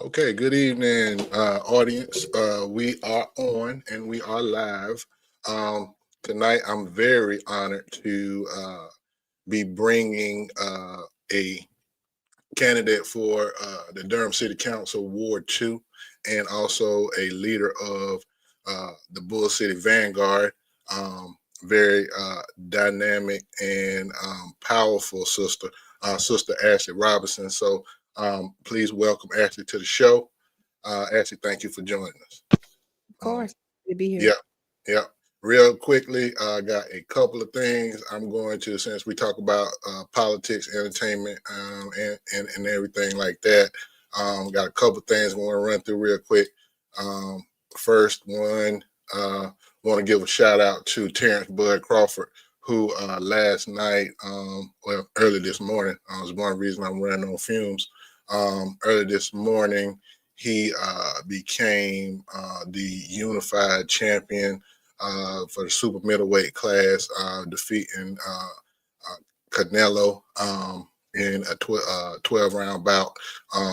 Okay, good evening, audience. We are on and we are live. Tonight, I'm very honored to be bringing a candidate for the Durham City Council Ward 2 and also a leader of the Bull City Vanguard. Very dynamic and powerful Sister Ashley Robinson. So please welcome Ashley to the show. Ashley, thank you for joining us. Of Um, course, to be here. yeah, yeah. Real quickly, I got a couple of things I'm going to, since we talk about politics, entertainment, and everything like that. Got a couple of things I want to run through real quick. Um, First one, want to give a shout out to Terrence Bud Crawford, who last night, well, early this morning, was one reason I'm running on fumes. Early this morning, he became the unified champion for the super middleweight class, defeating Canelo in a 12-round bout.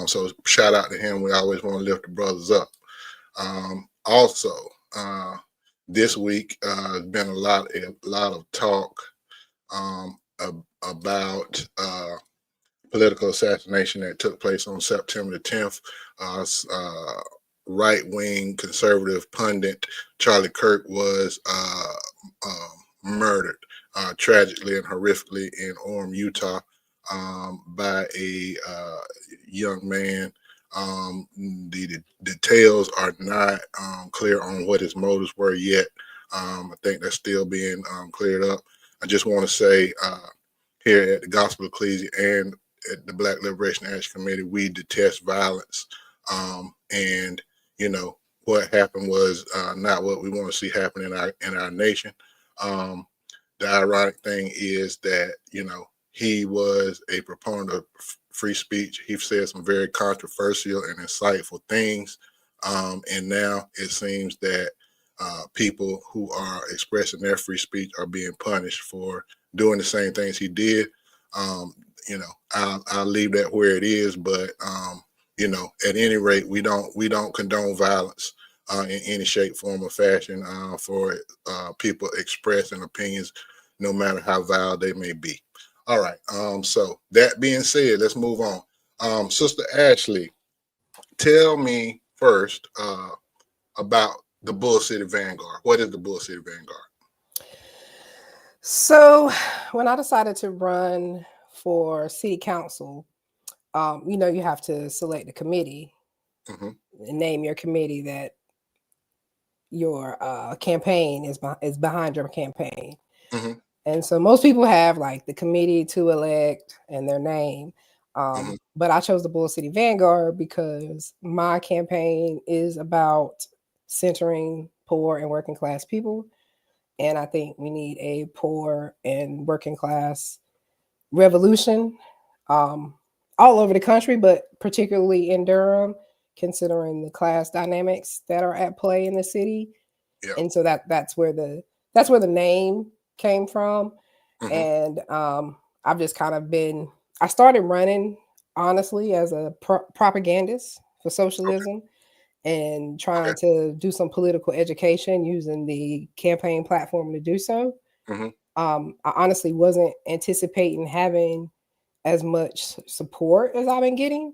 So shout out to him. We always want to lift the brothers up. Also, uh, this week has been a lot of talk about political assassination that took place on September the 10th. Right-wing conservative pundit Charlie Kirk was murdered tragically and horrifically in Orem, Utah, by a young man. The details are not clear on what his motives were yet. I think that's still being cleared up. I just want to say here at the Gospel Ecclesia and at the Black Liberation Action Committee, we detest violence. And you know what happened was not what we want to see happen in our nation. Um, the ironic thing is that he was a proponent of free speech. He said some very controversial and insightful things, and now it seems that people who are expressing their free speech are being punished for doing the same things he did. Um, I'll leave that where it is, but at any rate, we don't condone violence in any shape, form, or fashion for people expressing opinions, no matter how vile they may be. All right. So that being said, let's move on. Sister Ashley, tell me first about the Bull City Vanguard. What is the Bull City Vanguard? So, when I decided to run for city council, you have to select a committee Mm-hmm. and name your committee that your campaign is behind your campaign. Mm-hmm. And so, most people have like the committee to elect and their name. Mm-hmm. But I chose the Bull City Vanguard because my campaign is about centering poor and working class people. And I think we need a poor and working class revolution um, all over the country, but particularly in Durham, considering the class dynamics that are at play in the city. Yeah. And so that's where the name came from. Mm-hmm. And I've just kind of been. I started running honestly as a propagandist for Okay. socialism and Okay. trying to do some political education using the campaign platform to do so. Mm-hmm. I honestly wasn't anticipating having as much support as I've been getting,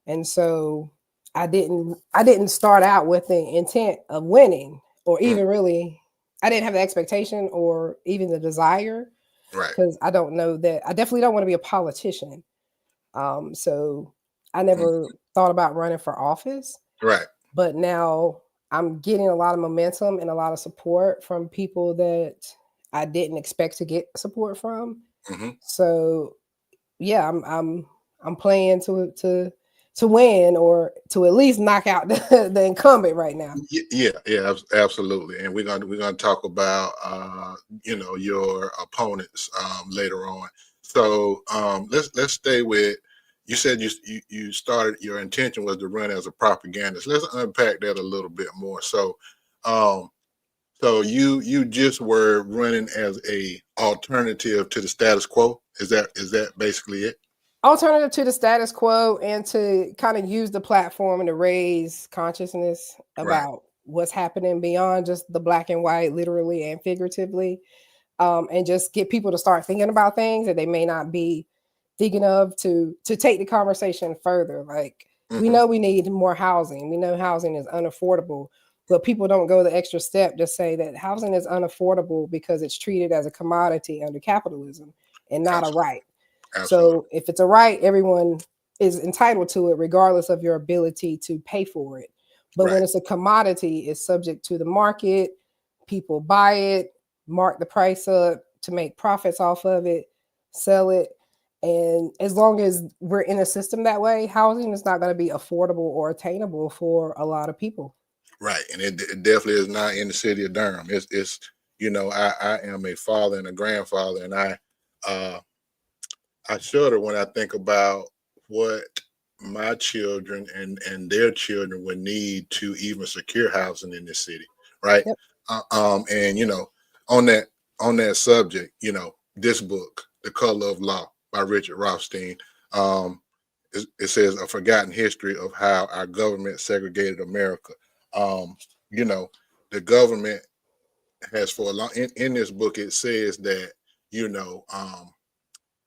and so I didn't start out with the intent of winning, or Mm-hmm. even really, I didn't have the expectation or even the desire Right. because I don't know that I definitely don't want to be a politician. So I Mm-hmm. never thought about running for office, Right. but now I'm getting a lot of momentum and a lot of support from people that I didn't expect to get support from. Mm-hmm. So yeah, I'm playing to win or to at least knock out the incumbent right now. Yeah, yeah, absolutely. And we're gonna talk about your opponents later on. So let's stay with. You said you started, your intention was to run as a propagandist. Let's unpack that a little bit more. Um, so you just were running as a alternative to the status quo. Is that basically it? Alternative to the status quo, and to kind of use the platform and to raise consciousness Right. about what's happening beyond just the black and white, literally and figuratively, and just get people to start thinking about things that they may not be thinking of, to take the conversation further. Like, we Hmm. know we need more housing. We know housing is unaffordable, but people don't go the extra step to say that housing is unaffordable because it's treated as a commodity under capitalism and not a Absolutely. right. Absolutely. So if it's a right, everyone is entitled to it, regardless of your ability to pay for it. But Right. when it's a commodity, it's subject to the market. People buy it, mark the price up to make profits off of it, sell it. And as long as we're in a system that way, housing is not going to be affordable or attainable for a lot of people. Right. And it definitely is not in the city of Durham. It's I am a father and a grandfather, and uh I shudder when I think about what my children and their children would need to even secure housing in this city, right? Yep. And on that on that subject, this book, The Color of Law by Richard Rothstein, um, it says a forgotten history of how our government segregated America. Um, you know, the government has for a long in this book it says that you know um,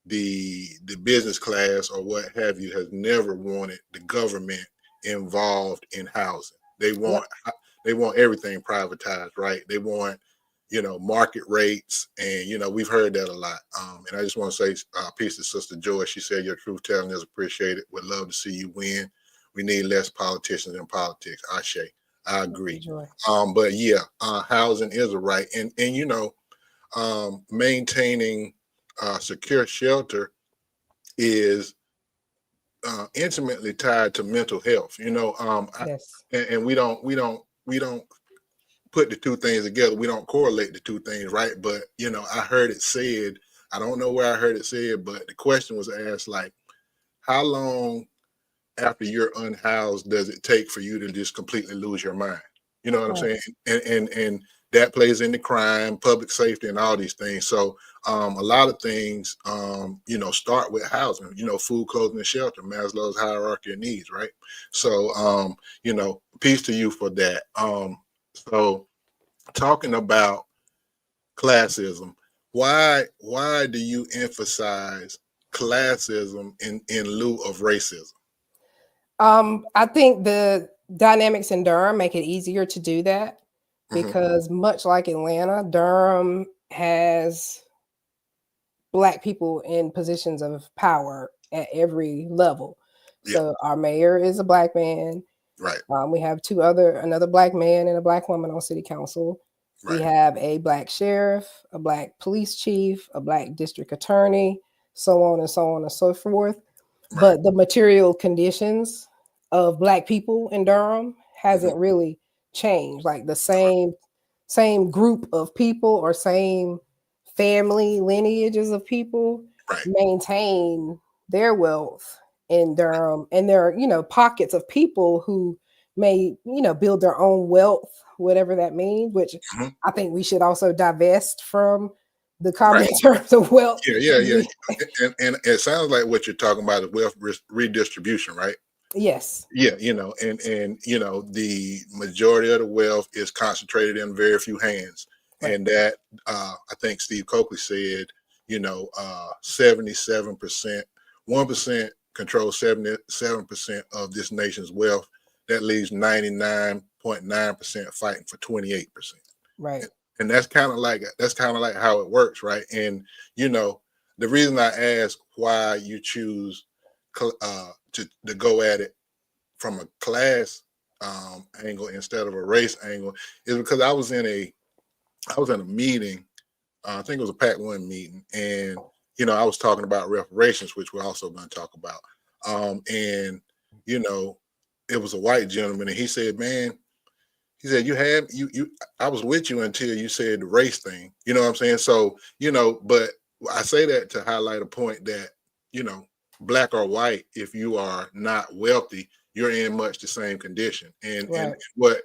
the business class or what have you has never wanted the government involved in housing. Yep. They want everything privatized, right? They want market rates, and we've heard that a lot. And I just want to say peace to Sister Joy. She said your truth telling is appreciated. Would love to see you win. We need less politicians in politics. Ashe. I agree. Joy. But yeah, housing is a right, and maintaining secure shelter is intimately tied to mental health. Yes. And we don't put the two things together. We don't correlate the two things, right? But I heard it said. I don't know where I heard it said, but the question was asked like, how long after you're unhoused does it take for you to just completely lose your mind? You know what I'm Right. saying? And that plays into crime, public safety, and all these things. So a lot of things, start with housing. Food, clothing, and shelter. Maslow's hierarchy of needs, right? So peace to you for that. So talking about classism, why do you emphasize classism in lieu of racism? I think the dynamics in Durham make it easier to do that Hmm. because, much like Atlanta, Durham has black people in positions of power at every level. Yeah, So our mayor is a black man. right, We have another black man and a black woman on city council. We right, have a black sheriff, a black police chief, a black district attorney, so on and so on and so forth. right. But the material conditions of black people in Durham Hmm. hasn't really changed. Like, the same group of people or same family lineages of people Right. maintain their wealth in Durham, and there are, pockets of people who may, build their own wealth, whatever that means, which Hmm. I think we should also divest from the common Right. terms of wealth. Yeah, yeah, yeah. And it sounds like what you're talking about is wealth redistribution, right? Yes. Yeah, and the majority of the wealth is concentrated in very few hands, Right. and that I think Steve Coakley said, 77%, 1% controls 77% of this nation's wealth. That leaves 99.9% fighting for 28%. Right. And that's kind of like how it works, right? And you know, the reason I ask why you choose to go at it from a class angle instead of a race angle is because I was in a meeting. I think it was a Pac-1 meeting, and I was talking about reparations, which we're also going to talk about. And you know, it was a white gentleman, and he said, "Man," he said, "You have you. I was with you until you said the race thing." You know what I'm saying? So but I say that to highlight a point that you know, black or white, if you are not wealthy, you're in much the same condition. And Right. what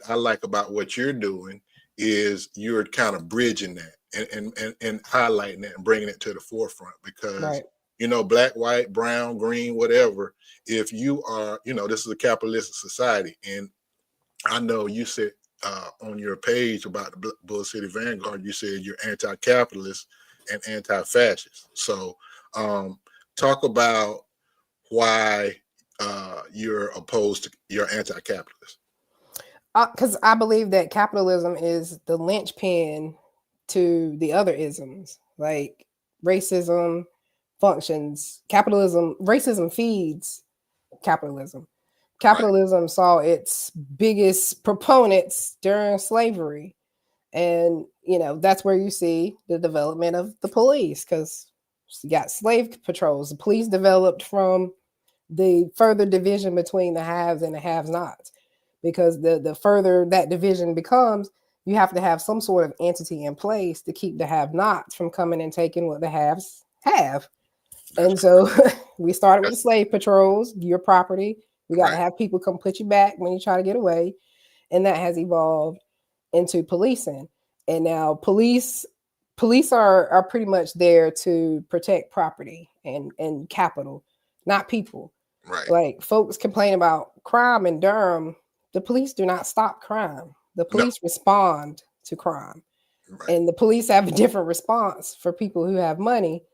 I like about what you're doing is you're kind of bridging that and highlighting that and bringing it to the forefront because Right. black, white, brown, green, whatever. If you are, this is a capitalistic society, and I know you said on your page about the Bull City Vanguard, you said you're anti-capitalist and anti-fascist. So, talk about why you're opposed to, you're anti-capitalist. Because I believe that capitalism is the linchpin to the other isms, like racism functions. Racism feeds capitalism. Right, Capitalism saw its biggest proponents during slavery. And, that's where you see the development of the police, because you got slave patrols. The police developed from the further division between the haves and the have nots. Because the further that division becomes, you have to have some sort of entity in place to keep the have nots from coming and taking what the haves have. that's And so we started with the that's slave patrols, your property. We got to right, have people come put you back when you try to get away. And that has evolved into policing. And now police are pretty much there to protect property and capital, not people. right. Like folks complain about crime in Durham. The police do not stop crime. The No, police respond to crime. right. And the police have a different response for people who have money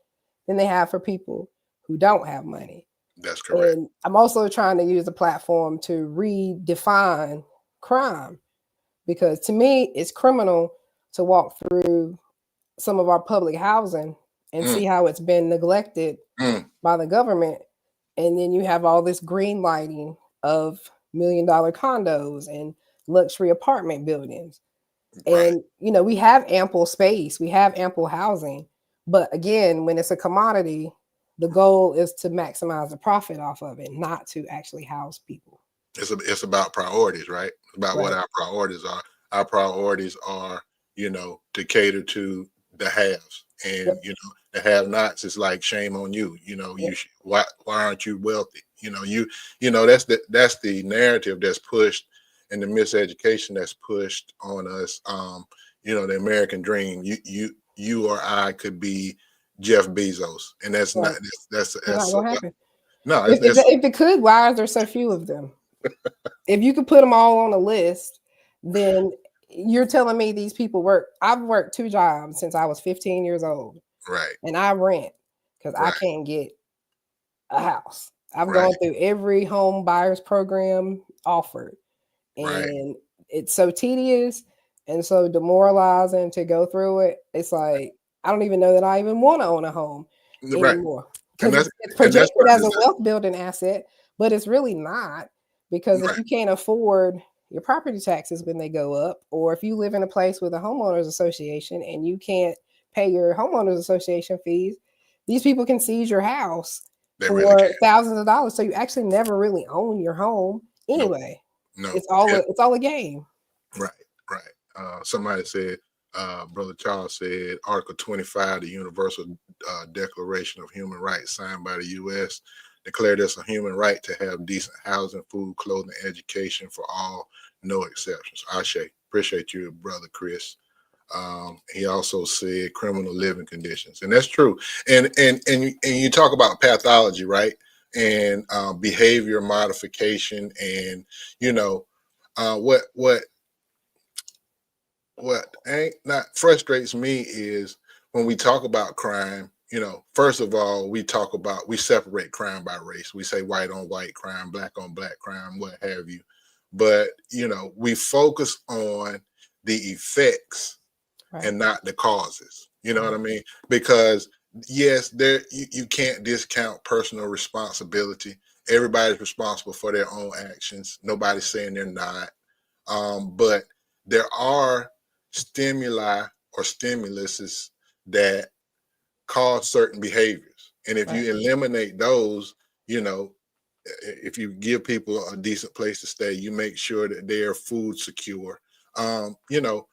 than they have for people who don't have money. That's correct. And I'm also trying to use the platform to redefine crime, because to me, it's criminal to walk through some of our public housing and Mm, see how it's been neglected mm, by the government. And then you have all this green lighting of $1 million condos and luxury apartment buildings. right. And, we have ample space, we have ample housing. But again, when it's a commodity, the goal is to maximize the profit off of it, not to actually house people. It's about priorities, right? About what Right. our priorities are. Our priorities are, to cater to the haves, and Yep. the have-nots. Is like shame on you. Yep. Why aren't you wealthy? That's the narrative that's pushed, and the miseducation that's pushed on us. The American dream. You or I could be Jeff Bezos, and that's not Right. It's that's not so going to happen. no, If it could, why is there so few of them? If you could put them all on a list, then you're telling me these people work. I've worked 2 jobs since I was 15 years old, right, and I rent because I right, can't get a house. I've right, gone through every home buyers program offered, right, and it's so tedious and so demoralizing to go through it. It's like I don't even know that I even want to own a home right. anymore, And because it's that's projected by as a design. wealth building asset, but it's really not. Because if Right. you can't afford your property taxes when they go up, or if you live in a place with a homeowners association and you can't pay your homeowners association fees, these people can seize your house They really for can. thousands of dollars. So you actually never really own your home No, anyway. no. It's all a game. Right, right. Somebody said, Brother Charles said, Article 25, the Universal Declaration of Human Rights, signed by the U.S., declared us a human right to have decent housing, food, clothing, education for all, no exceptions. Ashe, appreciate you, Brother Chris. He also said criminal living conditions, and that's true. And you talk about pathology, right? And behavior modification, and you know, what ain't not frustrates me is when we talk about crime. First of all, we separate crime by race. We say white on white crime, black on black crime, what have you. But we focus on the effects Right. and not the causes. You know what I Right. mean? Because yes, you can't discount personal responsibility. Everybody's responsible for their own actions. Nobody's saying they're not. But there are stimuli or stimuluses that cause certain behaviors. And if Right. you eliminate those, you know, if you give people a decent place to stay, you make sure that they're food secure. Um, you know,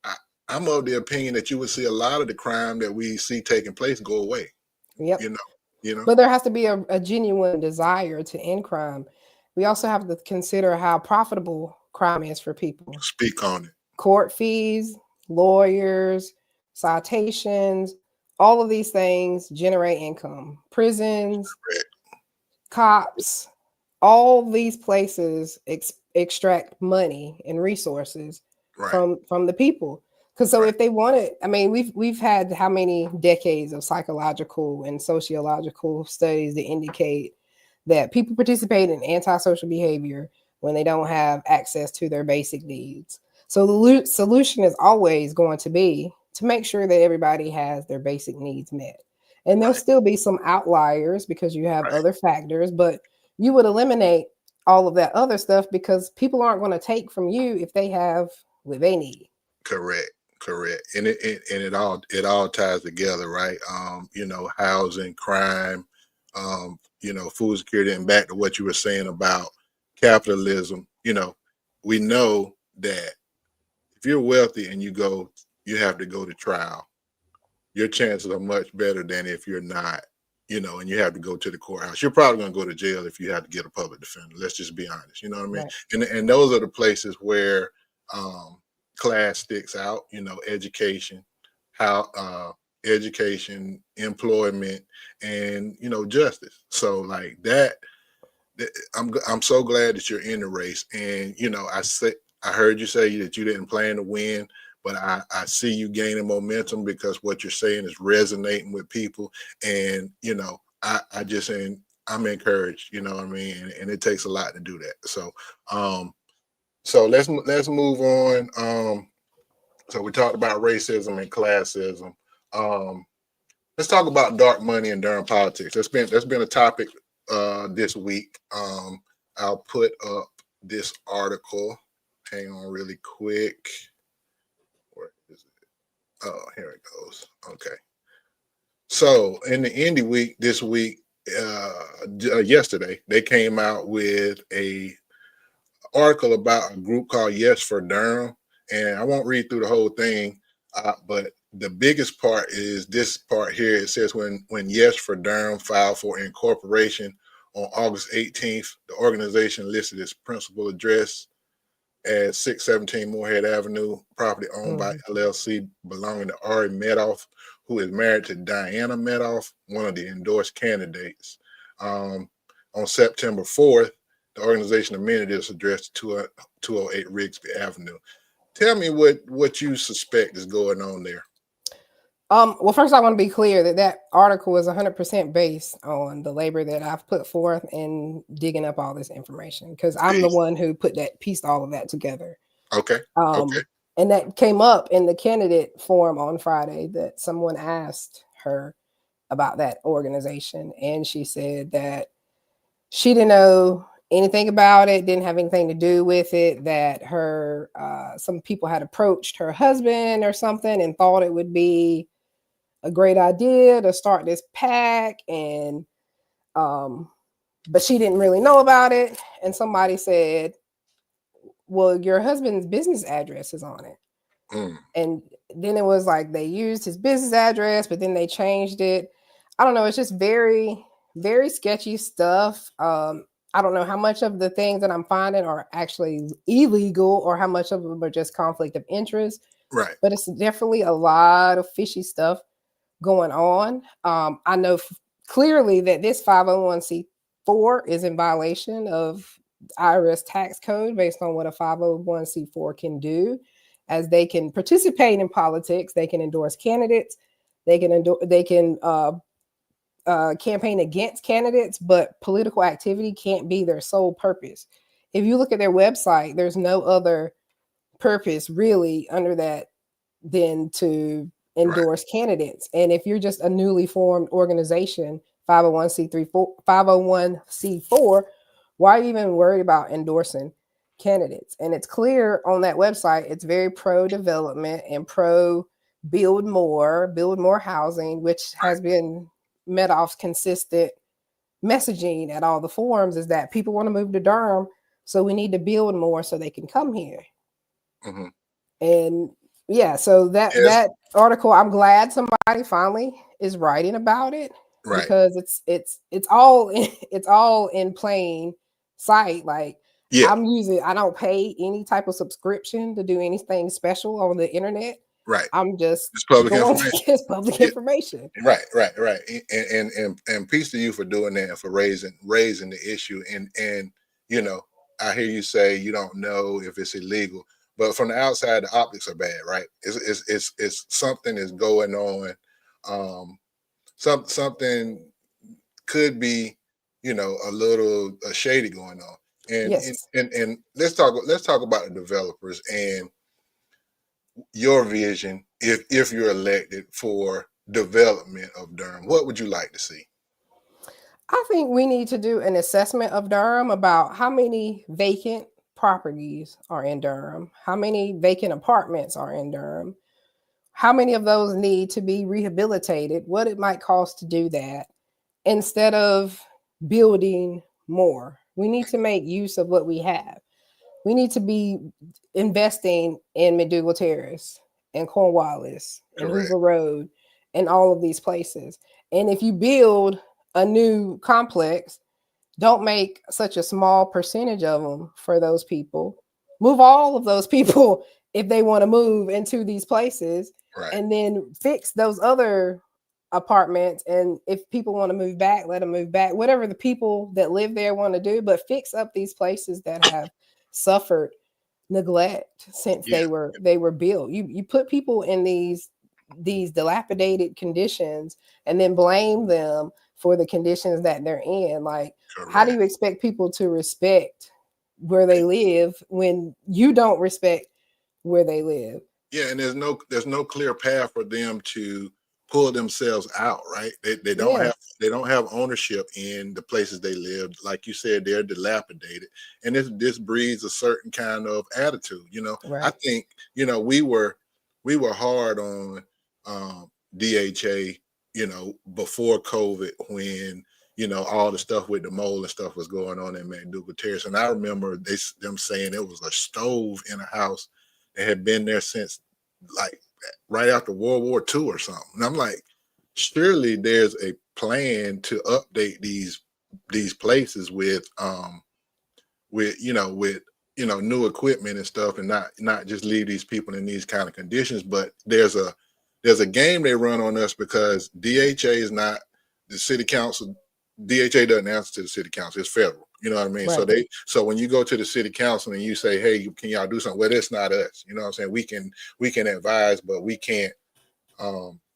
I, I'm of the opinion that you would see a lot of the crime that we see taking place go away. Yep. You know, you know. But there has to be a genuine desire to end crime. We also have to consider how profitable crime is for people. Speak on it. Court fees, lawyers, citations, all of these things generate income. Prisons, Correct. cops, all these places extract money and resources Right. from the people. Because so Right. if they wanted, I mean, we've had how many decades of psychological and sociological studies that indicate that people participate in antisocial behavior when they don't have access to their basic needs. So the solution is always going to be to make sure that everybody has their basic needs met. And there'll Right. still be some outliers because you have Right. other factors, but you would eliminate all of that other stuff because people aren't going to take from you if they have what they need. Correct. Correct. And it all ties together, right? Housing, crime, food security, and back to what you were saying about capitalism. We know that if you're wealthy and you have to go to trial, your chances are much better than if you're not, and you have to go to the courthouse. You're probably going to go to jail if you have to get a public defender. Let's just be honest. You know what I mean? Right. And those are the places where um, class sticks out. Education, how education, employment, and justice. So like that. I'm so glad that you're in the race, and I heard you say that you didn't plan to win, but I see you gaining momentum because what you're saying is resonating with people, and I just and I'm encouraged. You know what I mean, and it takes a lot to do that. Um, so let's move on. So we talked about racism and classism. Um, let's talk about dark money and dark politics. That's been a topic this week. I'll put up this article. Hang on, really quick. Where is it? Oh, here it goes. Okay. So in the indie week this week, yesterday they came out with a article about a group called Yes for Durham, and I won't read through the whole thing, but the biggest part is this part here. It says when Yes for Durham filed for incorporation on August 18th, the organization listed its principal address at 617 Moorhead Avenue, property owned by Mhm. LLC belonging to Ari Medoff, who is married to Diana Medoff, one of the endorsed candidates. Um, on September 4th, the organization amended its address to 208 Rigsby Avenue. Tell me what you suspect is going on there. Well, first, I want to be clear that that article is 100% based on the labor that I've put forth in digging up all this information because I'm the Peace. one who pieced all of that together. Okay. Okay. Um, and that came up in the candidate forum on Friday that someone asked her about that organization. And she said that she didn't know anything about it, didn't have anything to do with it, that her, some people had approached her husband or something and thought it would be a great idea to start this pack and um but she didn't really know about it and somebody said, well, your husband's business address is on it. Mm, And then it was like they used his business address but then they changed it. I don't know, it's just very very sketchy stuff. I don't know how much of the things that I'm finding are actually illegal or how much of them are just conflict of interest, right. but it's definitely a lot of fishy stuff going on. I know clearly that this 501c4 is in violation of IRS tax code based on what a 501c4 can do, as they can participate in politics, they can endorse candidates, they can campaign against candidates, but political activity can't be their sole purpose. If you look at their website, there's no other purpose really under that than to Right. endorse candidates. And if you're just a newly formed organization, 501c3, 501c4, why are you even worried about endorsing candidates? And it's clear on that website, it's very pro development and pro build more housing, which Right. has been Medoff's consistent messaging at all the forums is that people want to move to Durham, so we need to build more so they can come here. Hmm. And yeah, so that Yes. that article, I'm glad somebody finally is writing about it Right. because it's all it's all in plain sight. Like Yeah. I don't pay any type of subscription to do anything special on the internet. Right. I'm just It's public going information. to get public Yeah. information. Right. And peace to you for doing that and for raising the issue. And you know, I hear you say you don't know if it's illegal, but from the outside, the optics are bad, right? It's something is going on. Something could be, a little shady going on. And, and Yes. and and let's talk about the developers and your vision if you're elected for development of Durham. What would you like to see? I think we need to do an assessment of Durham about how many vacant properties are in Durham, how many vacant apartments are in Durham, how many of those need to be rehabilitated, what it might cost to do that, instead of building more. We need to make use of what we have. We need to be investing in McDougal Terrace and Cornwallis and Correct. Hoover Road and all of these places. And if you build a new complex, don't make such a small percentage of them for those people. Move all of those people if they want to move into these places, Right. and then fix those other apartments. And if people want to move back, let them move back. Whatever the people that live there want to do, but fix up these places that have suffered neglect since Yeah. they were built. You put people in these dilapidated conditions and then blame them for the conditions that they're in. Like, how do Correct. you expect people to respect where they live when you don't respect where they live? Yeah, and there's no clear path for them to pull themselves out, right? They don't have Yes. they don't have ownership in the places they live. Like you said, they're dilapidated. And this breeds a certain kind of attitude. I Right. think, we were hard on DHA, before COVID when all the stuff with the mold and stuff was going on in McDougal Terrace. And I remember them saying it was a stove in a house that had been there since like right after World War II or something. And I'm like, surely there's a plan to update these places with new equipment and stuff, and not just leave these people in these kind of conditions. But there's a game they run on us because DHA is not the city council. DHA doesn't answer to the city council. It's federal. You know what I mean? So Right. so when you go to the city council and you say, "Hey, can y'all do something?" Well, that's not us. You know what I'm saying? We can advise, but we can't.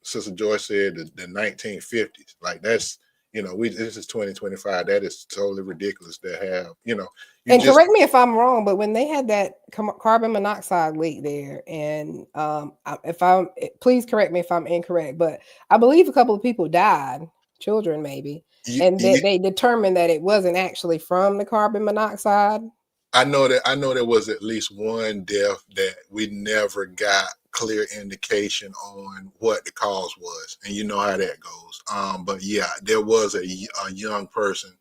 Sister Joyce said the 1950s. Like that's we this is 2025. That is totally ridiculous to have. You And just correct me if I'm wrong, but when they had that carbon monoxide leak there, and if I'm, please correct me if I'm incorrect, but I believe a couple of people died, children maybe, you, and that you, they determined that it wasn't actually from the carbon monoxide. I know there was at least one death that we never got clear indication on what the cause was, and you know how that goes. But yeah, there was a young person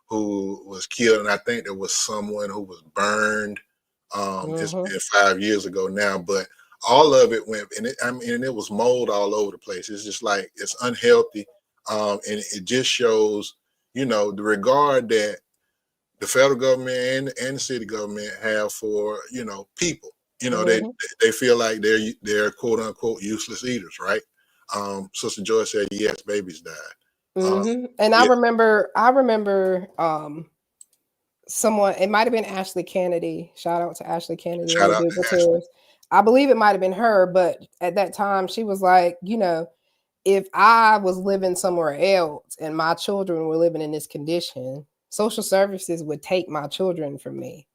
who was killed, and I think there was someone who was burned. It's Hmm. been 5 years ago now, but all of it went, and it was mold all over the place. It's just like it's unhealthy, and it just shows, the regard that the federal government and the city government have for people. They Hmm. they feel like they're quote unquote useless eaters, right? Sister Joy said yes, babies died. Uh, And I yeah, remember, someone, it might have been Ashley Kennedy. Shout out to Ashley Kennedy and shout out McDougal to Ashley. Terrace. I believe it might have been her, but at that time she was like, if I was living somewhere else and my children were living in this condition, social services would take my children from me.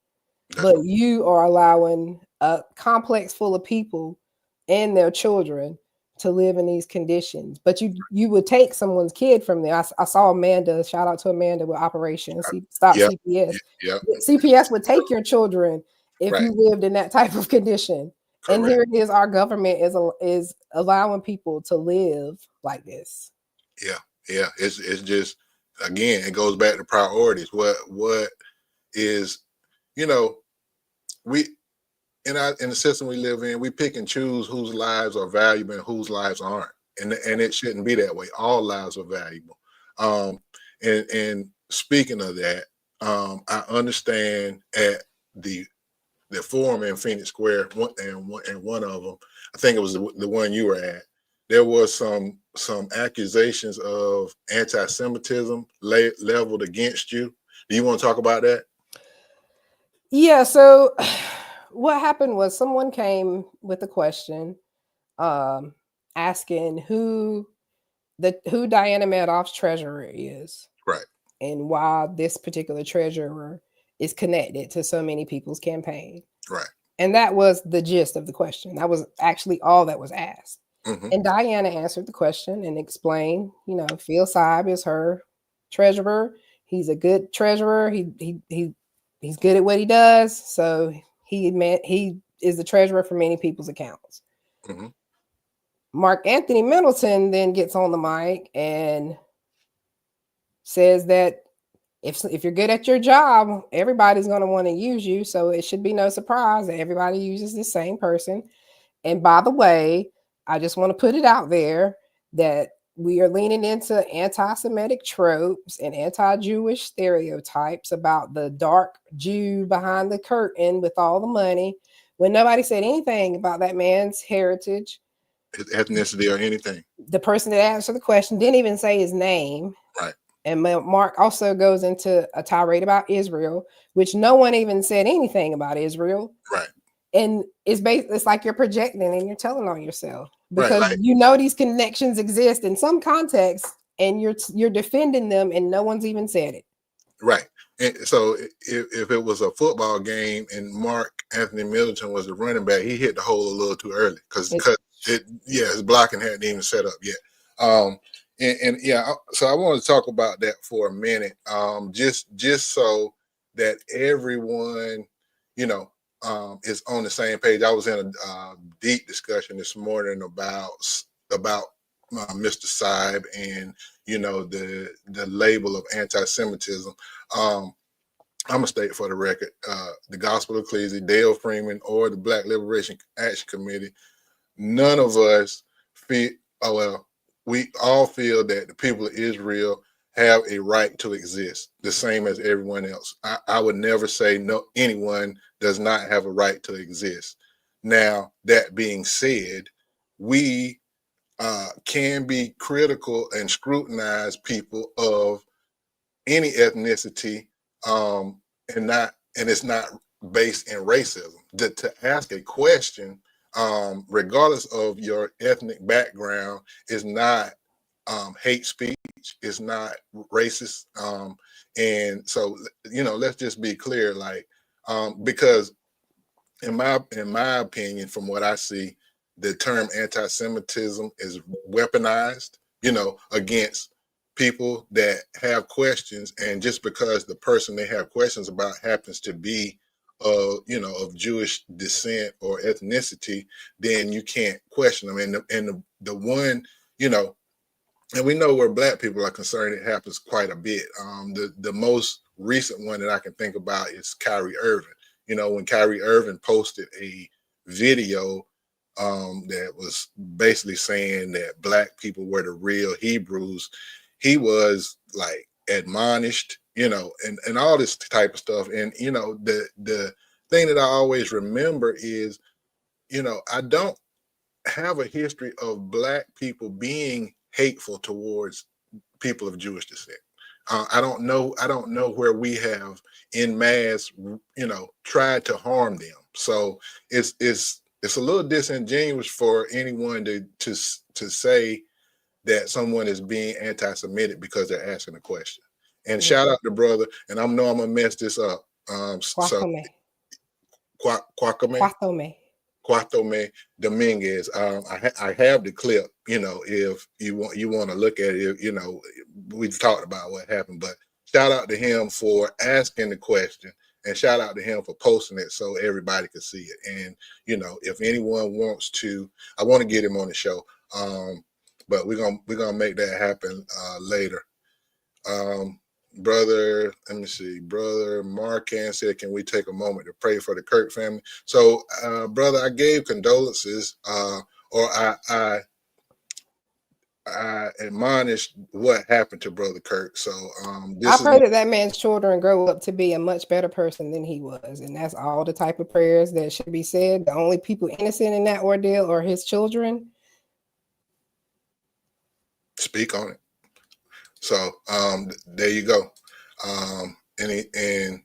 That's But you are allowing a complex full of people and their children to live in these conditions. But you would take someone's kid from there. I saw Amanda, shout out to Amanda with Operation Stop yeah, CPS. yeah, CPS would take your children if right, you lived in that type of condition. And correct. here it is, our government is allowing people to live like this. Yeah, yeah. It's just again, it goes back to priorities. What is you know we in the system we live in, we pick and choose whose lives are valuable and whose lives aren't, and it shouldn't be that way. All lives are valuable. Um, and speaking of that, I understand at the the forum in Phoenix Square, one of them, I think it was the one you were at. There was some accusations of anti-Semitism leveled against you. Do you want to talk about that? Yeah. So what happened was someone came with a question, um, asking who Diana Madoff's treasurer is Right, and why this particular treasurer is connected to so many people's campaign. right. And that was the gist of the question. That was actually all that was asked. Hmm. And Diana answered the question and explained, Phil Saib is her treasurer. He's a good treasurer. He's good at what he does. So he is the treasurer for many people's accounts. Hmm. Mark Anthony Middleton then gets on the mic and says that if you're good at your job, everybody's going to want to use you. So it should be no surprise that everybody uses the same person. And by the way, I just want to put it out there that we are leaning into anti-Semitic tropes and anti-Jewish stereotypes about the dark Jew behind the curtain with all the money, when nobody said anything about that man's heritage. His ethnicity or anything. The person that answered the question didn't even say his name. Right. And Mark also goes into a tirade about Israel, which no one even said anything about Israel. Right. And it's like you're projecting and you're telling on yourself, Right. because Like, these connections exist in some context and you're defending them and no one's even said it. right. And so if it was a football game and Mark Anthony Middleton was the running back, he hit the hole a little too early because his blocking hadn't even set up yet. And yeah, so I want to talk about that for a minute, just so that everyone, is on the same page. I was in a deep discussion this morning about Mr. Saib and the label of anti-Semitism. I'm gonna state for the record, the Gospel of Ecclesia, Dale Freeman, or the Black Liberation Action Committee, none of us feel. Oh well, we all feel that the people of Israel have a right to exist, the same as everyone else. I would never say no. Anyone does not have a right to exist. Now, that being said, we can be critical and scrutinize people of any ethnicity, and it's not based in racism. To ask a question, regardless of your ethnic background, is not hate speech. It's not racist. And so, let's just be clear, like, because in my opinion, from what I see, the term anti-Semitism is weaponized, against people that have questions, and just because the person they have questions about happens to be of Jewish descent or ethnicity, then you can't question them. And the one, and we know where Black people are concerned, it happens quite a bit. The most recent one that I can think about is Kyrie Irving. When Kyrie Irving posted a video that was basically saying that Black people were the real Hebrews, he was like admonished, and all this type of stuff. And the thing that I always remember is, I don't have a history of Black people being hateful towards people of Jewish descent. I don't know where we have in mass, tried to harm them. So it's a little disingenuous for anyone to say that someone is being anti-Semitic because they're asking a question. And shout out to brother, and I know I'm gonna mess this up. So Kwame. Kwame. Kwame. Cuatome Dominguez. I have the clip. If you want to look at it, we've talked about what happened, but shout out to him for asking the question, and shout out to him for posting it so everybody could see it. And if anyone wants to, I want to get him on the show, but we're gonna make that happen later. Brother, let me see. Brother Marcan said, "Can we take a moment to pray for the Kirk family?" So, brother, I gave condolences, or I I admonished what happened to Brother Kirk. So I this is pray that that man's children grow up to be a much better person than he was. And that's all the type of prayers that should be said. The only people innocent in that ordeal are his children. speak on it. So there you go. And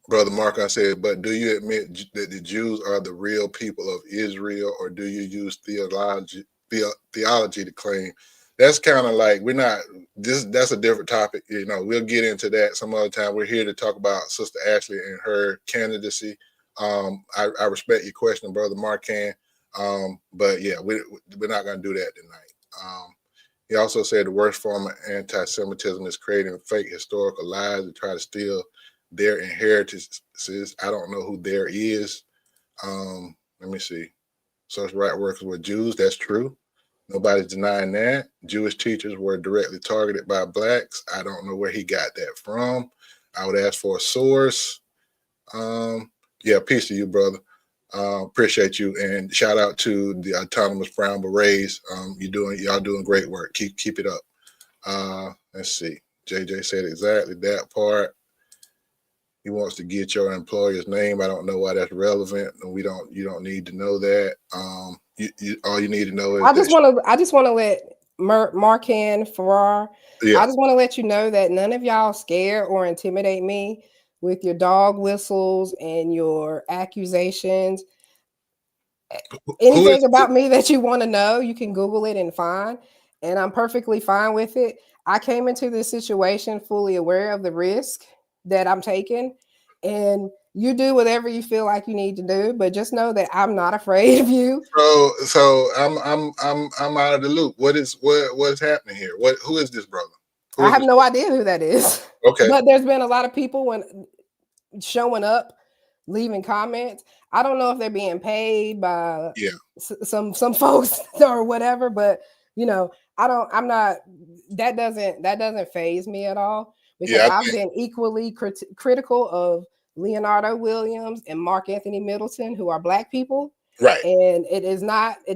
Brother Mark, I said, but do you admit that the Jews are the real people of Israel, or do you use theology to claim? That's kind of like we're not. That's a different topic. You know, we'll get into that some other time. We're here to talk about Sister Ashley and her candidacy. I respect your question, Brother Markan, but yeah, we're not going to do that tonight. He also said the worst form of anti-Semitism is creating fake historical lies to try to steal their inheritances. I don't know who there is. Let me see. Such right workers were Jews. That's true. Nobody's denying that. Jewish teachers were directly targeted by blacks. I don't know where he got that from. I would ask for a source. Yeah, peace to you, brother. Appreciate you, and shout out to the Autonomous Brown Berets. Y'all doing great work. Keep it up. Let's see. JJ said exactly that part. He wants to get your employer's name. I don't know why that's relevant. You don't need to know that. All you need to know is I just that. want to let Markan Farrar. Yeah. I just want to let you know that none of y'all scare or intimidate me with your dog whistles and your accusations. Who Anything is about me that you want to know, you can Google it and find. And I'm perfectly fine with it. I came into this situation fully aware of the risk that I'm taking. And you do whatever you feel like you need to do, but just know that I'm not afraid of you. so I'm out of the loop. What's happening here? Who is this brother? Who I is have this? no idea who that is. Okay. But there's been a lot of people showing up, leaving comments. I don't know if they're being paid by Yeah. some folks or whatever, but you know, I'm not. That doesn't phase me at all because Yeah. I've been equally critical of Leonardo Williams and Mark Anthony Middleton, who are black people. Right. And it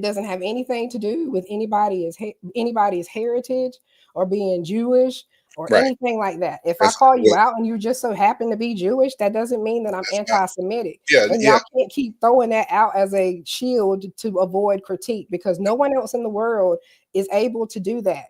doesn't have anything to do with anybody's heritage or being Jewish or Right. anything like that. If I That's call you what. out and you just so happen to be Jewish, that doesn't mean that I'm That's not. anti-Semitic. Yeah. And Yeah. y'all can't keep throwing that out as a shield to avoid critique because no one else in the world is able to do that. Yeah.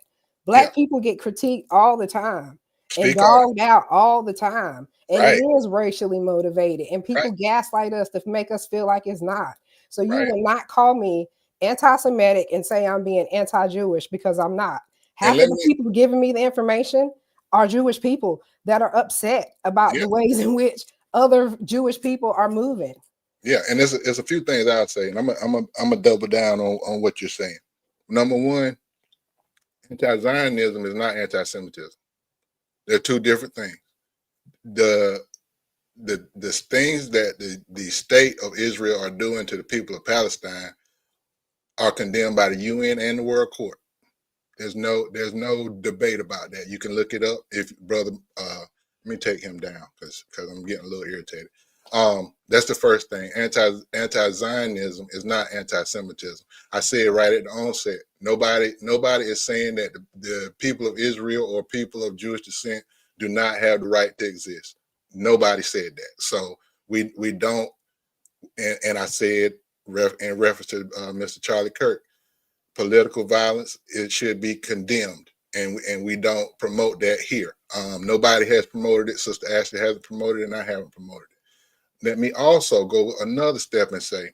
Black people get critiqued all the time and Speak on it. dogged out all the time. And it Right. is racially motivated. And Right. people gaslight us to make us feel like it's not. So you Right. will not call me anti-Semitic and say I'm being anti-Jewish because I'm not. And Half let of the me. people giving me the information are Jewish people that are upset about Yeah. the ways in which other Jewish people are moving. Yeah. And there's a few things I'd say, and I'm a double down on what you're saying. Number one, anti-Zionism is not anti-Semitism. They're two different things. The the things that the state of Israel are doing to the people of Palestine are condemned by the UN and the World Court. There's no debate about that. You can look it up if brother. Let me take him down because I'm getting a little irritated. That's the first thing. Anti-Zionism is not anti-Semitism. I said right at the onset. Nobody is saying that the people of Israel or people of Jewish descent do not have the right to exist. Nobody said that. So we don't. And I said in reference to Mr. Charlie Kirk, political violence, it should be condemned, and we don't promote that here. Nobody has promoted it. Sister Ashley hasn't promoted it, and I haven't promoted it. Let me also go another step and say,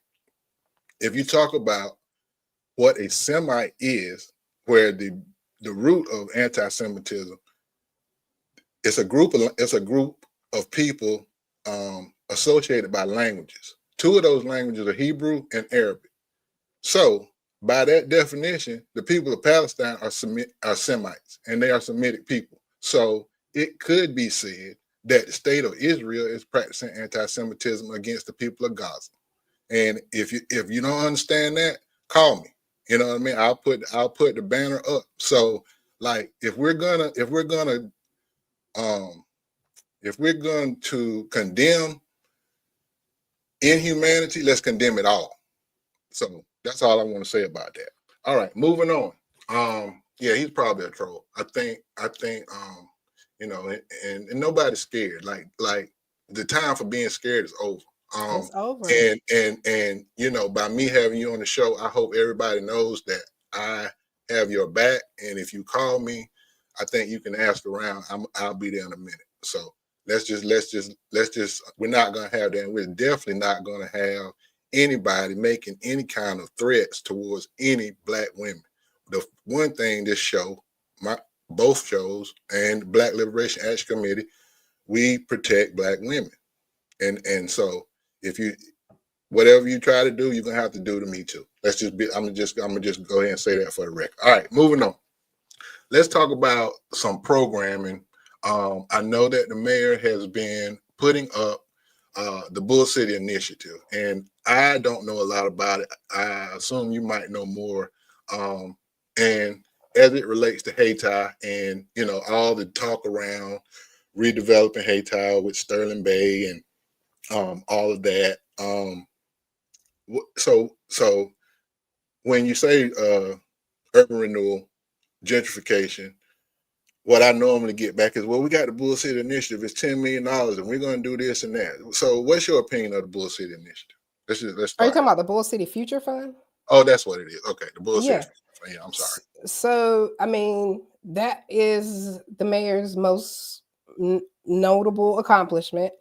if you talk about what a Semite is, where the root of anti-Semitism, it's a group of people associated by languages. Two of those languages are Hebrew and Arabic. So, by that definition, the people of Palestine are Semites, and they are Semitic people. So, it could be said that the state of Israel is practicing anti-Semitism against the people of Gaza. And if you don't understand that, call me. You know what I mean? I'll put the banner up. So, like, um, if we're going to condemn inhumanity, let's condemn it all. So that's all I want to say about that. All right, moving on. Yeah, he's probably a troll. I think you know, and nobody's scared. Like the time for being scared is over. Um It's over. and you know, by me having you on the show, I hope everybody knows that I have your back. And if you call me, I think you can ask around. I'll be there in a minute. So let's just we're not gonna have that. And we're definitely not gonna have anybody making any kind of threats towards any black women. The one thing this show, my both shows and Black Liberation Action Committee, we protect black women. And so if you whatever you try to do, you're gonna have to do to me too. Let's just be I'm gonna just go ahead and say that for the record. All right, moving on. Let's talk about some programming. I know that the mayor has been putting up the Bull City Initiative, and I don't know a lot about it. I assume you might know more. And as it relates to Hayti and all the talk around redeveloping Hayti with Sterling Bay and all of that. So when you say urban renewal, gentrification, what I normally get back is, well, we got the Bull City Initiative. It's $10 million, and we're going to do this and that. So, what's your opinion of the Bull City Initiative? Let's Are you start talking there. about the Bull City Future Fund? Oh, that's what it is. Okay, the Bull City. Yeah. Yeah, I'm sorry. So, I mean, that is the mayor's most notable accomplishment,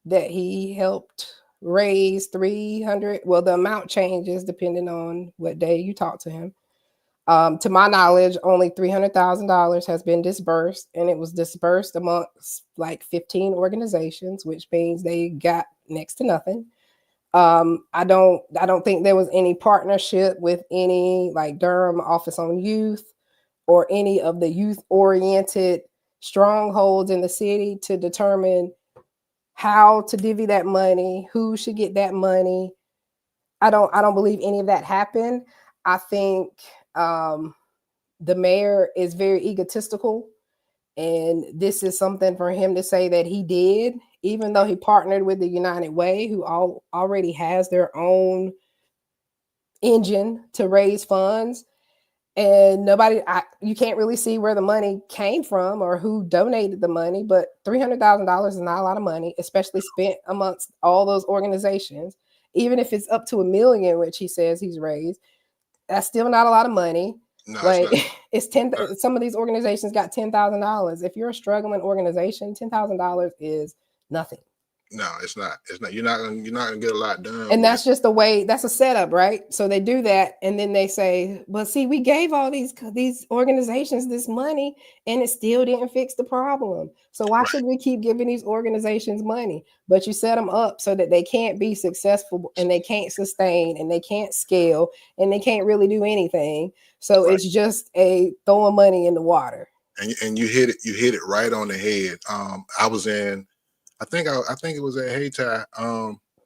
that he helped raise 300. Well, the amount changes depending on what day you talk to him. To my knowledge, only $300,000 has been disbursed, and it was disbursed amongst like 15 organizations, which means they got next to nothing. I don't think there was any partnership with any like Durham Office on Youth or any of the youth oriented strongholds in the city to determine how to divvy that money, who should get that money. I don't believe any of that happened. I think um, the mayor is very egotistical, and this is something for him to say that he did, even though he partnered with the United Way, who already has their own engine to raise funds. And you can't really see where the money came from or who donated the money, but $300,000 is not a lot of money, especially spent amongst all those organizations. Even if it's up to a million, which he says he's raised, that's still not a lot of money. No, it's Like not. it's some of these organizations got $10,000. If you're a struggling organization, $10,000 is nothing. No, it's not. It's not. You're not gonna get a lot done And with. that's just the way, that's a setup, right? So they do that, and then they say, "But see, we gave all these organizations this money, and it still didn't fix the problem. So why Right. should we keep giving these organizations money?" But you set them up so that they can't be successful, and they can't sustain, and they can't scale, and they can't really do anything. So Right. it's just a throwing money in the water. And you hit it. You hit it right on the head. I was in. I think it was at Hayti,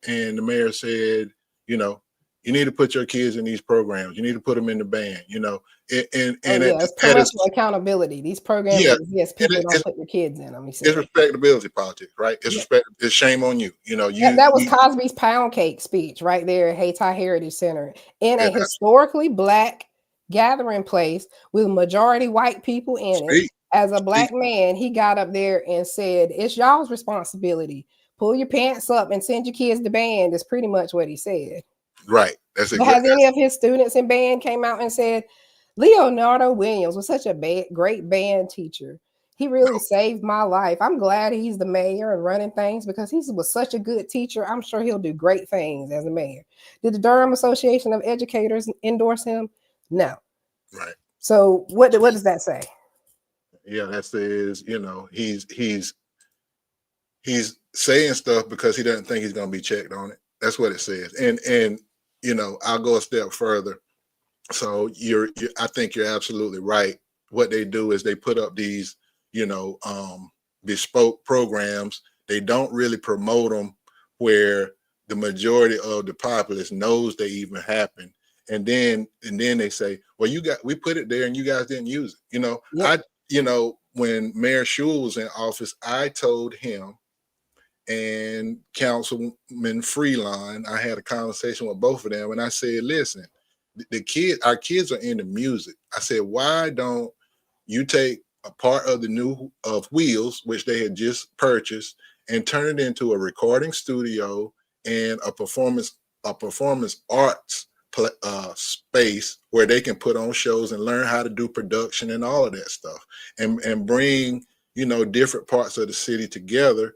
and the mayor said, you know, you need to put your kids in these programs. You need to put them in the band. And Oh and yeah, it's at parental its accountability. These programs yeah, exist. it, People don't it's put your kids in them. He it's said. respectability politics, right? It's Yeah. respect. It's shame on you. You know, That was Cosby's pound cake speech right there at Hayti Heritage Center, in yeah, a historically black gathering place with majority white people in it. speak, As a speak, black man, he got up there and said, "It's y'all's responsibility. Pull your pants up and send your kids to band." Is pretty much what he said. right? That's But exactly has any of his students in band came out and said, "Leonardo Williams was such a great band teacher. He really no, saved my life. I'm glad he's the mayor and running things because he was such a good teacher. I'm sure he'll do great things as a mayor." Did the Durham Association of Educators endorse him? No. right? So what does that say? Yeah, that says he's saying stuff because he doesn't think he's going to be checked on it. That's what it says. And I'll go a step further. So I think you're absolutely right. What they do is they put up these, bespoke programs. They don't really promote them where the majority of the populace knows they even happen. And then they say, well, we put it there and you guys didn't use it. Yep. When Mayor Schul was in office, I told him and Councilman Freeline, I had a conversation with both of them, and I said, "Listen, our kids are into music. I said, why don't you take a part of the new of Wheels, which they had just purchased, and turn it into a recording studio and a performance arts space where they can put on shows and learn how to do production and all of that stuff, and bring different parts of the city together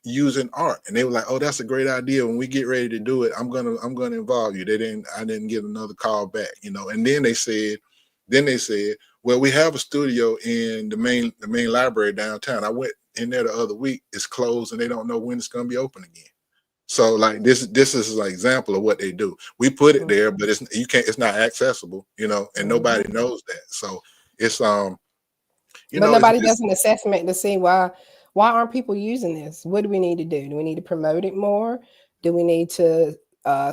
using art. And they were like, "Oh, that's a great idea. When we get ready to do it, I'm gonna involve you." I didn't get another call back, and then they said, well, we have a studio in the main library downtown. I went in there the other week. It's closed, and they don't know when it's going to be open again. So, like, this is an example of what they do. We put it there, but it's not accessible, and nobody knows that. So it's But it's nobody does just an assessment to see why aren't people using this? What do we need to do? Do we need to promote it more? Do we need to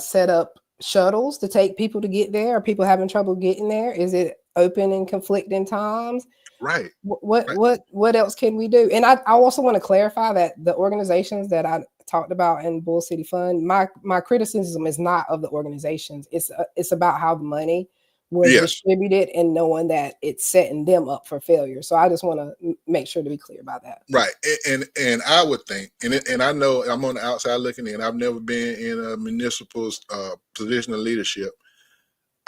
set up shuttles to take people to get there? Are people having trouble getting there? Is it open in conflicting times? right, right, What else can we do? And I also want to clarify that the organizations that I talked about in Bull City Fund, my criticism is not of the organizations. It's about how the money was yeah, distributed and knowing that it's setting them up for failure. So I just want to make sure to be clear about that. right. And I would think, and I know I'm on the outside looking in. I've never been in a municipal position of leadership.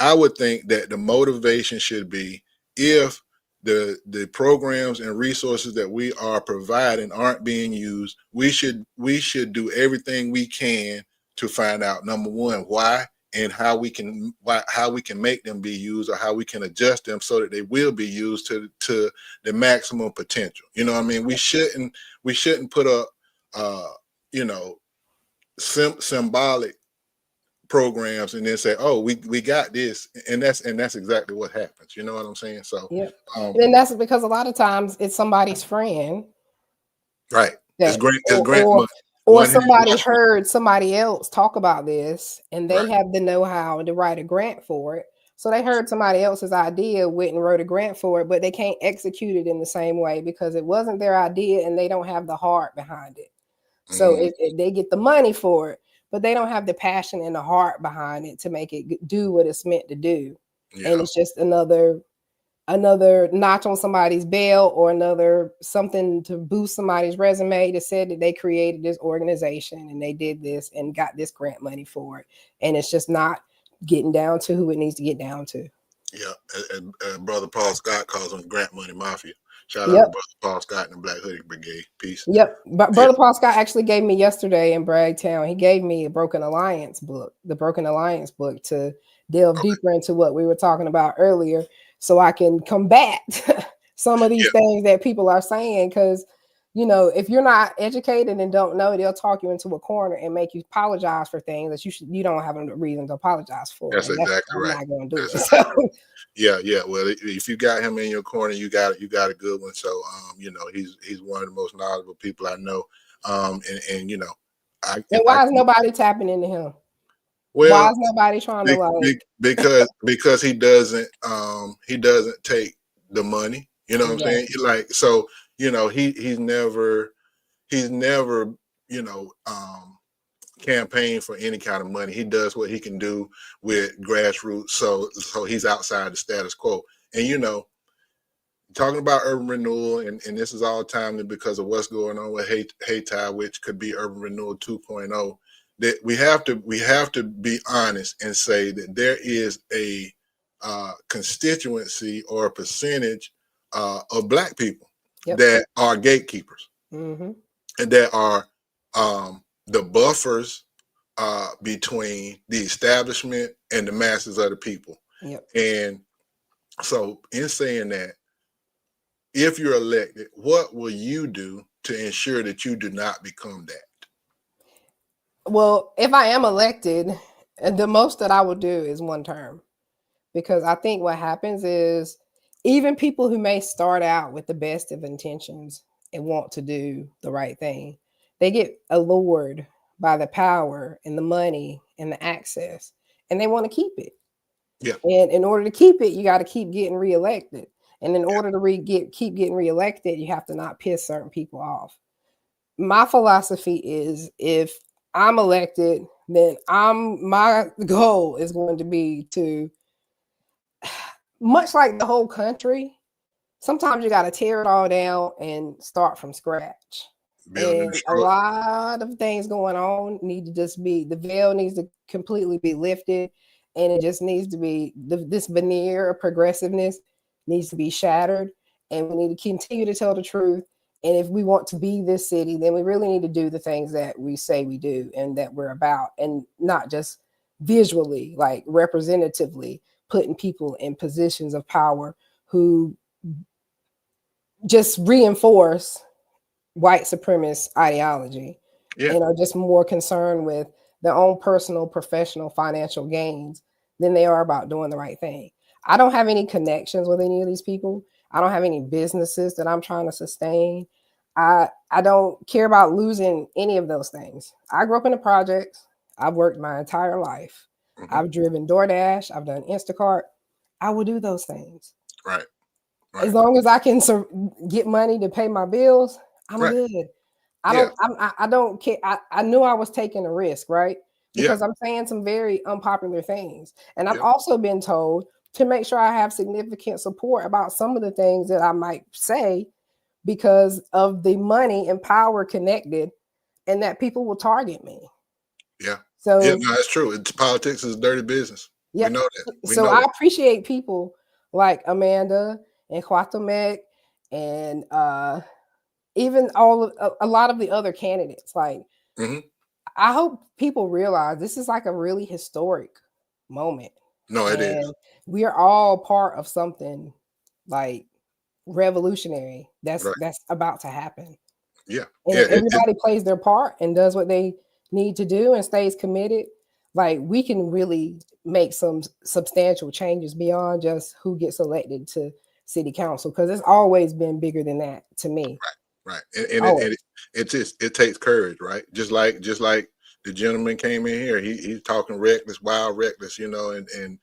I would think that the motivation should be, if the programs and resources that we are providing aren't being used, we should do everything we can to find out, number one, why, and how we can make them be used, or how we can adjust them so that they will be used to the maximum potential. You know what I mean? We shouldn't put up you know symbolic programs and then say, "Oh, we got this," and that's exactly what happens. You know what I'm saying? So, Yeah. um, And then that's because a lot of times it's somebody's friend right, it's that grant it's or grant or money. or One hand somebody wash one. heard somebody else talk about this and they Right. have the know-how to write a grant for it. So they heard somebody else's idea, went and wrote a grant for it, but they can't execute it in the same way because it wasn't their idea and they don't have the heart behind it. So Mm, they get the money for it, but they don't have the passion and the heart behind it to make it do what it's meant to do. And yeah. it's just another notch on somebody's belt or another something to boost somebody's resume that said that they created this organization and they did this and got this grant money for it. And it's just not getting down to who it needs to get down to. Yeah, and Brother Paul Scott calls them Grant Money Mafia. Shout out to Yep. Brother Paul Scott and the Black Hoodie Brigade. Peace. Yep. But Yeah. Brother Paul Scott actually gave me yesterday in Bragtown, he gave me a Broken Alliance book, the Broken Alliance book, to delve Okay. deeper into what we were talking about earlier so I can combat some of these Yeah. things that people are saying. Because, if you're not educated and don't know, they'll talk you into a corner and make you apologize for things that you don't have a reason to apologize for. That's And that's exactly I'm right. not going to do That's it. So, exactly. Yeah, yeah. Well, if you got him in your corner, you got a good one. So, he's one of the most knowledgeable people I know. And I and if I why is can, nobody tapping into him? Why well, is nobody trying to because he doesn't take the money. You know what I'm saying? exactly. Like, so, he's never you know um campaign for any kind of money. He does what he can do with grassroots. So he's outside the status quo. And talking about urban renewal, and this is all timely because of what's going on with Hayti, which could be urban renewal 2.0. That we have to be honest and say that there is a constituency or a percentage of Black people Yep. that are gatekeepers Hmm. and that are the buffers between the establishment and the masses of the people. Yep. And so, in saying that, if you're elected, what will you do to ensure that you do not become that? Well, if I am elected, the most that I will do is one term, because I think what happens is even people who may start out with the best of intentions and want to do the right thing, they get allured by the power and the money and the access, and they want to keep it. Yeah, And in order to keep it, you got to keep getting reelected. And in order to keep getting reelected, you have to not piss certain people off. My philosophy is if I'm elected, then my goal is going to be to much like the whole country, sometimes you got to tear it all down and start from scratch. Build and And a destroy. lot of things going on need to just be, the veil needs to completely be lifted, and it just needs to be, this veneer of progressiveness needs to be shattered, and we need to continue to tell the truth. And if we want to be this city, then we really need to do the things that we say we do and that we're about, and not just visually, like representatively putting people in positions of power who just reinforce white supremacist ideology Yeah. and are just more concerned with their own personal, professional, financial gains than they are about doing the right thing. I don't have any connections with any of these people. I don't have any businesses that I'm trying to sustain. I don't care about losing any of those things. I grew up in the projects. I've worked my entire life. Hmm. I've driven DoorDash. I've done Instacart. I will do those things Right. Right. as long as I can get money to pay my bills. I'm Right. good. Yeah. I don't care. I knew I was taking a risk, right? Yeah. Because I'm saying some very unpopular things. And I've Yep. also been told to make sure I have significant support about some of the things that I might say because of the money and power connected, and that people will target me. Yeah. Yeah. So No, that's true. It's politics is dirty business. We yeah. know that. We So know I that. appreciate people like Amanda and Kwatomek and even all of a lot of the other candidates. Like, Hmm. I hope people realize this is like a really historic moment, No, it is. and we are all part of something like revolutionary Right. that's about to happen. Yeah. And Yeah. if everybody plays their part and does what they need to do and stays committed, like we can really make some substantial changes beyond just who gets elected to city council, because it's always been bigger than that to me. Right. And Always. it just it takes courage, right? Just like the gentleman came in here. He's talking reckless, wild reckless, and and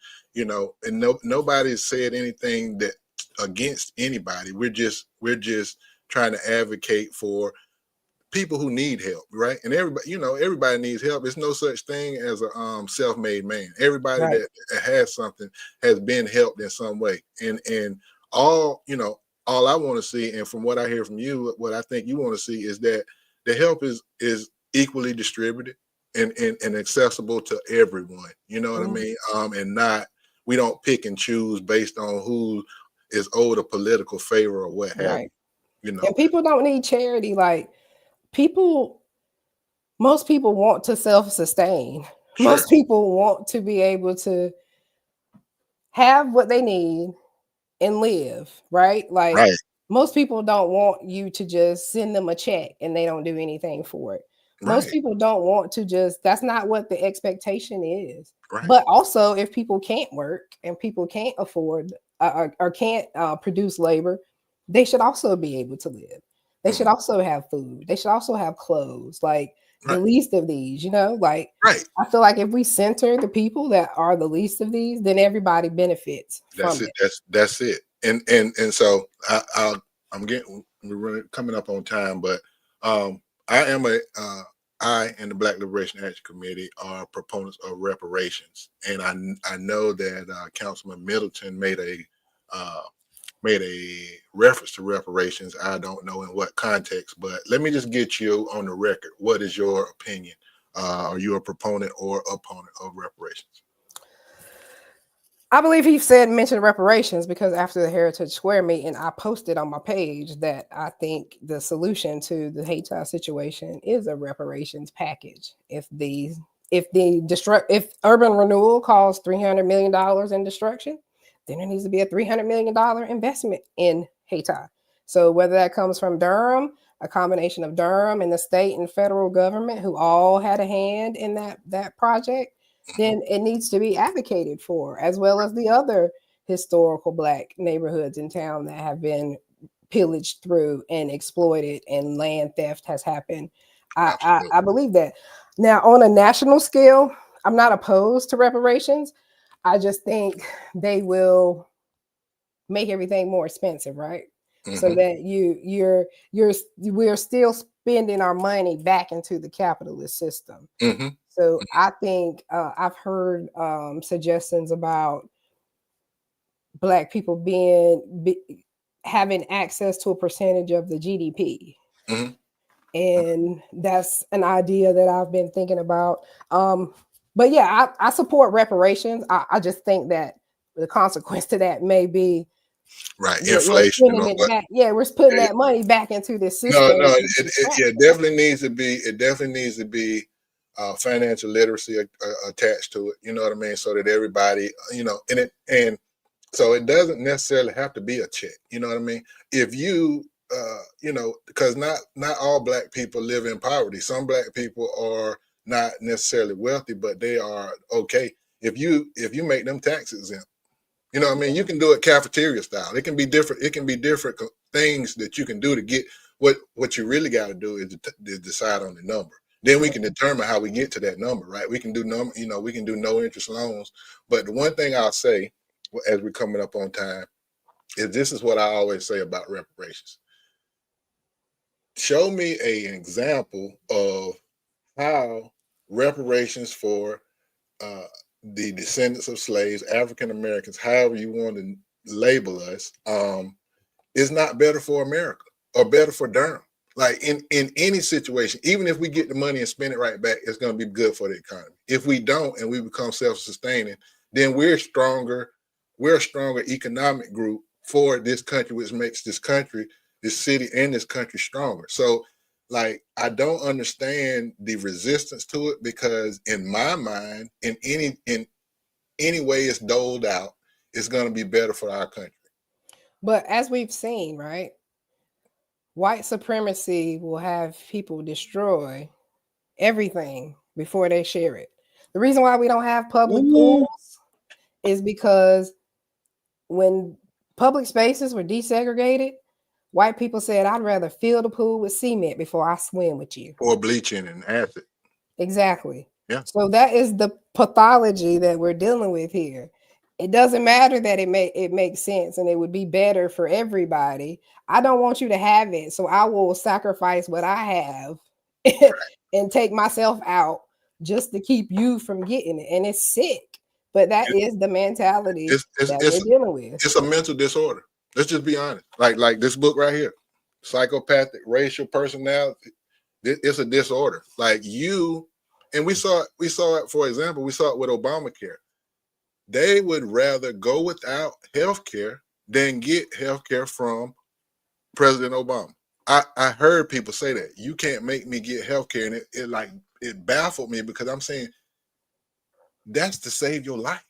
nobody said anything that against anybody. We're just trying to advocate for people who need help, right? And everybody needs help. There's no such thing as a self-made man. Everybody Right. that has something has been helped in some way. And all all I want to see, and from what I hear from you, what I think you want to see is that the help is equally distributed and accessible to everyone. You know what I Mhm. mean? And not we don't pick and choose based on who is owed a political favor or what have Right. you. You know, And people don't need charity. Like, people, most people want to self-sustain. sure, Most people want to be able to have what they need and live, right? Like, right, most people don't want you to just send them a check and they don't do anything for it. Most right, people don't want to just, that's not what the expectation is. right. But also, if people can't work and people can't afford or can't produce labor, they should also be able to live. They should Mhm. also have food. They should also have clothes. Like, the Right, least of these, like, right. I feel like if we center the people that are the least of these, then everybody benefits That's from it. it. That's it. And so I'm getting we're coming up on time, but I am a I and the Black Liberation Action Committee are proponents of reparations, and I know that Councilman Middleton uh, made a reference to reparations. I don't know in what context, but let me just get you on the record. What is your opinion? Are you a proponent or opponent of reparations? I believe he said mention reparations because after the Heritage Square meeting, I posted on my page that I think the solution to the Haiti situation is a reparations package. If urban renewal costs $300 million in destruction, then there needs to be a $300 million investment in Haiti. So whether that comes from Durham, a combination of Durham and the state and federal government who all had a hand in that project, Mhm. then it needs to be advocated for, as well as the other historical Black neighborhoods in town that have been pillaged through and exploited, and land theft has happened. I Absolutely. believe that. Now, on a national scale, I'm not opposed to reparations. I just think they will make everything more expensive, right? So Hmm. that we're still spending our money back into the capitalist system. Hmm. So I think I've heard suggestions about Black people having access to a percentage of the GDP. Mm-hmm. And that's an idea that I've been thinking about. But yeah, I support reparations. I just think that the consequence to that may be Right, we're inflation spending or it what? back. Yeah, we're putting Yeah, that money back into this no, system. no, To yeah, distract us. definitely needs to be. It definitely needs to be financial literacy attached to it. You know what I mean? So that everybody, and so it doesn't necessarily have to be a check. You know what I mean? If you, because not all black people live in poverty. Some black people are not necessarily wealthy, but they are okay. If you make them tax exempt, you know what I mean? You can do it cafeteria style. It can be different. It can be different things that you can do to get what you really got to do is to decide on the number. Then we can determine how we get to that number, right? We can do we can do no interest loans. But the one thing I'll say as we're coming up on time is this is what I always say about reparations. Show me an example of how reparations for uh, the descendants of slaves, African Americans, however you want to label us, is not better for America or better for Durham. Like in any situation, even if we get the money and spend it right back, it's going to be good for the economy. If we don't and we become self-sustaining, then we're stronger. We're a stronger economic group for this country, which makes this country, this city, and this country stronger. So, like, I don't understand the resistance to it because, in my mind, in any way it's doled out, it's going to be better for our country. But as we've seen, right, white supremacy will have people destroy everything before they share it. The reason why we don't have public Ooh. pools is because when public spaces were desegregated, white people said, I'd rather fill the pool with cement before I swim with you. Or bleaching and acid. Exactly. Yeah. So that is the pathology that we're dealing with here. It doesn't matter that it makes sense and it would be better for everybody. I don't want you to have it, so I will sacrifice what I have and take myself out just to keep you from getting it. And it's sick, but that is the mentality It's it's that we're it's, dealing with. it's a mental disorder. Let's just be honest. Like this book right here, psychopathic racial personality. It's a disorder. Like you, and we saw it. For example, we saw it with Obamacare. They would rather go without health care than get health care from President Obama. I heard people say that you can't make me get health care, and it baffled me because I'm saying that's to save your life.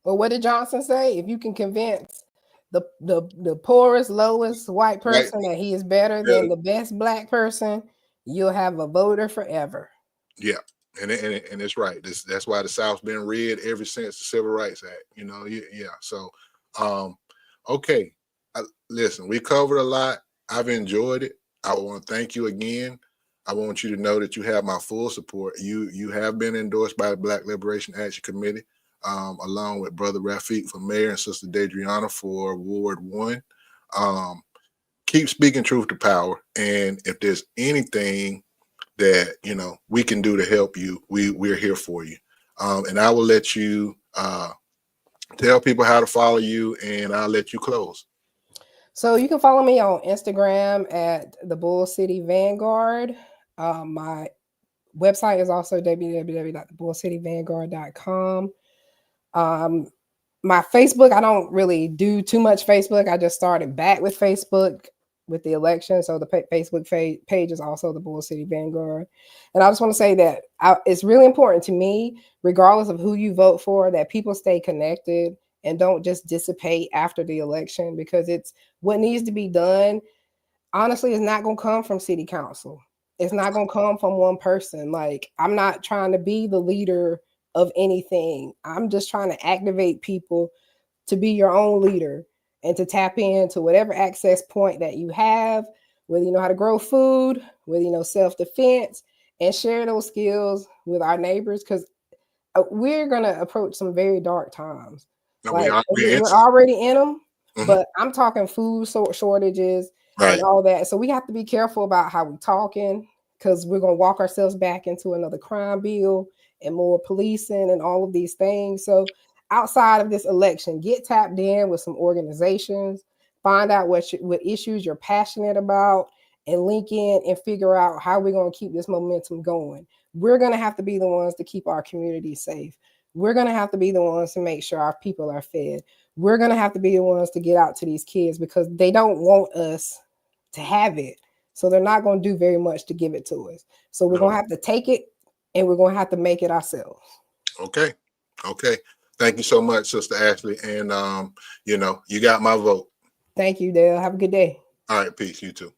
But what did Johnson say? If you can convince the poorest, lowest white Right? person that he is better Yeah. than the best black person, you'll have a voter forever. Yeah. And it's right. That's why the South's been red ever since the Civil Rights Act. Yeah. So, um, okay. Listen, we covered a lot. I've enjoyed it. I want to thank you again. I want you to know that you have my full support. You have been endorsed by the Black Liberation Action Committee, along with Brother Rafiq for mayor and Sister Dadriana for Ward 1. Um, keep speaking truth to power. And if there's anything that we can do to help you, we're here for you. And I will let you tell people how to follow you, and I'll let you close. So you can follow me on Instagram at the Bull City Vanguard. My website is also www.thebullcityvanguard.com. My Facebook, I don't really do too much Facebook. I just started back with Facebook with the election. So the Facebook page is also the Bull City Vanguard. And I just want to say that it's really important to me, regardless of who you vote for, that people stay connected and don't just dissipate after the election, because it's what needs to be done. Honestly, it's not going to come from city council. It's not going to come from one person. Like, I'm not trying to be the leader of anything. I'm just trying to activate people to be your own leader and to tap into whatever access point that you have, whether you know how to grow food, whether you know self-defense, and share those skills with our neighbors, because we're going to approach some very dark times. No, Like, we're we're already in them, Mhm. but I'm talking food shortages and Right. all that. So we have to be careful about how we're talking, because we're going to walk ourselves back into another crime bill and more policing and all of these things. So outside of this election, get tapped in with some organizations, find out what issues you're passionate about, and link in and figure out how we're going to keep this momentum going. We're going to have to be the ones to keep our community safe. We're going to have to be the ones to make sure our people are fed. We're going to have to be the ones to get out to these kids because they don't want us to have it. So they're not going to do very much to give it to us. So we're going to have to take it and we're going to have to make it ourselves. Okay. Okay. Thank you so much, Sister Ashley. And, you got my vote. Thank you, Dale. Have a good day. All right. Peace. You too.